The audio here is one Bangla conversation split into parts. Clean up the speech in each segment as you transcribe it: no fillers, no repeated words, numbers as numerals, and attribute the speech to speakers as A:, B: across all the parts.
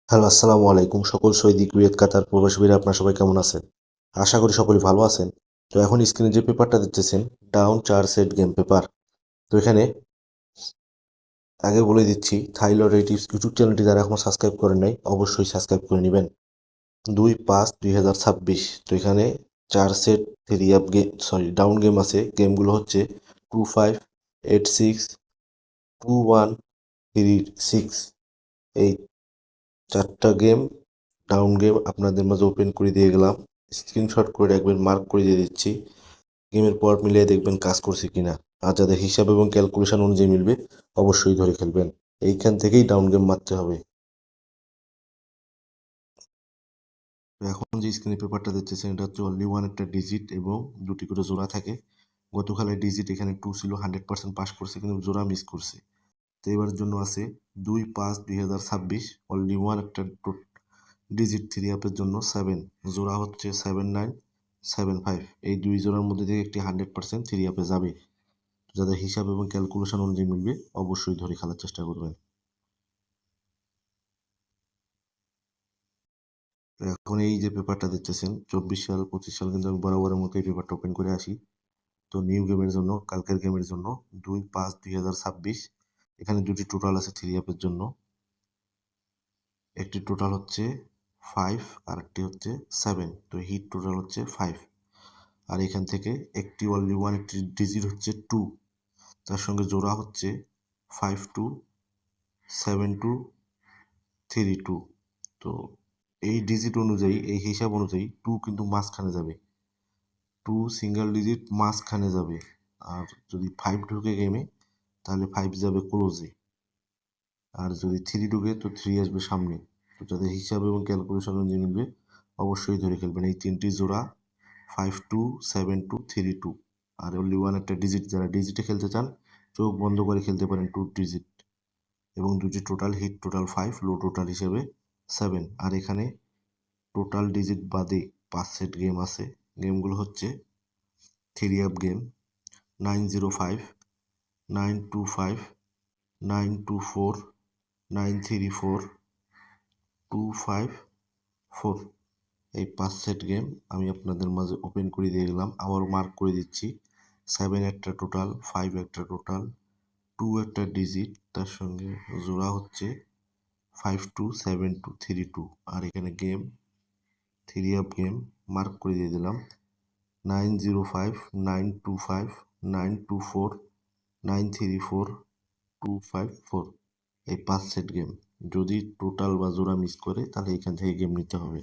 A: হ্যালো, আসসালামু আলাইকুম। সকল সৌদি, কুয়েত, কাতার প্রবাসী ভাইরা আপনারা সবাই কেমন আছেন? আশা করি সকলে ভালো আছেন। তো এখন স্ক্রিনে যে পেপারটা দেখতেছেন, ডাউন 4 সেট গেম পেপার। তো এখানে আগে বলে দিচ্ছি, থাই লটারি ইউটিউব চ্যানেলটি যারা এখনো সাবস্ক্রাইব করেন নাই, অবশ্যই সাবস্ক্রাইব করে নেবেন। 2/5/2026। তো এখানে 4 set three up game, down game আছে। গেমগুলো হচ্ছে 25, 86, 21, 36। এই 4টা গেম ডাউন গেম আপনাদের মাঝে ওপেন করে দিয়ে গেলাম। স্ক্রিনশট করে রাখবেন, মার্ক করে দিয়ে দিচ্ছি। গেমের পর মিলিয়ে দেখবেন কাজ করছে কিনা। আর যাদের হিসাব এবং ক্যালকুলেশন অনুযায়ী মিলবে অবশ্যই ধরে খেলবেন। এইখান থেকেই ডাউন গেম মারতে হবে। তো এখন যে স্ক্রিনে পেপারটা দেখতেছেন এটা হচ্ছে অনলি ওয়ান একটা ডিজিট এবং দুটি করে জোড়া থাকে। গতকালের ডিজিট এখানে 2 ছিল, 100% পাস করছে, কিন্তু জোড়া মিস করছে। তো এবারের জন্য আছে 2/5/2026, অনলি ওয়ান একটা ডিজিট থ্রি আপের জন্য 7 জোড়া হচ্ছে 7975। এই দুই জোড়ার মধ্যে থেকে একটি 100% থ্রি আপে যাবে। যাদের হিসাব এবং ক্যালকুলেশন অনুযায়ী মিলবে অবশ্যই ধরে খেলার চেষ্টা করবেন। তো এখন এই যে পেপারটা দেখতেছেন 24 সাল 25 সাল, কিন্তু আমি বরাবরের মতো এই পেপারটা ওপেন করে আসি। তো নিউ গেমের জন্য, কালকের গেমের জন্য 2/5/2026। এখানে দুটি টোটাল আছে থ্রি আপের জন্য। একটি টোটাল হচ্ছে 5 আর একটি হচ্ছে 7। তো হিট টোটাল হচ্ছে 5। আর এখান থেকে একটি অনলি ওয়ান একটি ডিজিট হচ্ছে 2, তার সঙ্গে জোড়া হচ্ছে 527232। তো এই ডিজিট অনুযায়ী, এই হিসাব অনুযায়ী 2 কিন্তু মাঝখানে যাবে, 2 সিঙ্গেল ডিজিট মাঝখানে যাবে। আর যদি 5 ঢুকে গেমে তাহলে 5 যাবে ক্লোজে। আর যদি 3 ঢুকে তো 3 আসবে সামনে। তো যাদের হিসাব এবং ক্যালকুলেশন অনুযায়ী মিলবে অবশ্যই ধরে খেলবেন এই তিনটি জোড়া 527232। আর অনলি ওয়ান একটা ডিজিট, যারা ডিজিটে খেলতে চান চোখ বন্ধ করে খেলতে পারেন 2 ডিজিট। এবং দুটি টোটাল হিট টোটাল 5, লো টোটাল হিসেবে 7। আর এখানে টোটাল ডিজিট বাদে 5 সেট গেম আছে। গেমগুলো হচ্ছে থ্রি আপ গেম 905, 925, 924, 934, 254। এই 5 সেট গেম আমি আপনাদের মাঝে ওপেন করে দিয়ে গেলাম, আবার মার্ক করে দিচ্ছি। 7 একটা টোটাল, 5 একটা টোটাল, 2 একটা ডিজিট, তার সঙ্গে জোড়া হচ্ছে 527232। আর এখানে game three up game mark করে দিয়ে দিলাম 905, 925, 924, 934, 254। এই 5 সেট গেম। যদি টোটাল বা জোড়া মিস করে তাহলে এখান থেকে গেম নিতে হবে।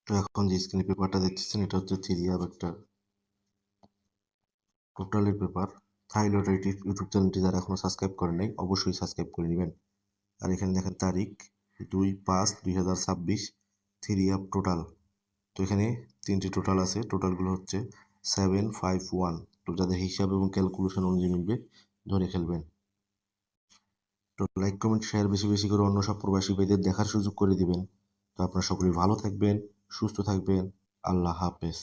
A: তো এখন যে স্ক্রিনে পেপারটা দেখতেছেন এটা হচ্ছে থ্রি আপ একটা টোটালের পেপার। থাই লটারি ইউটিউব চ্যানেলটি যারা এখনো সাবস্ক্রাইব করেন নাই অবশ্যই সাবস্ক্রাইব করে নেবেন। আর এখানে দেখেন তারিখ 2/5/2026, থ্রি আপ টোটাল। তো এখানে তিনটি টোটাল আছে, টোটালগুলো হচ্ছে 751। তো যাদের হিসাব এবং ক্যালকুলেশন অনুযায়ী মিলবে ধরে খেলবেন। তো লাইক কমেন্ট শেয়ার বেশি বেশি করে অন্য সব প্রবাসী ভাইদের দেখার সুযোগ করে দিবেন। তো আপনারা সকলেই ভালো থাকবেন, সুস্থ থাকবেন। আল্লাহ হাফেজ।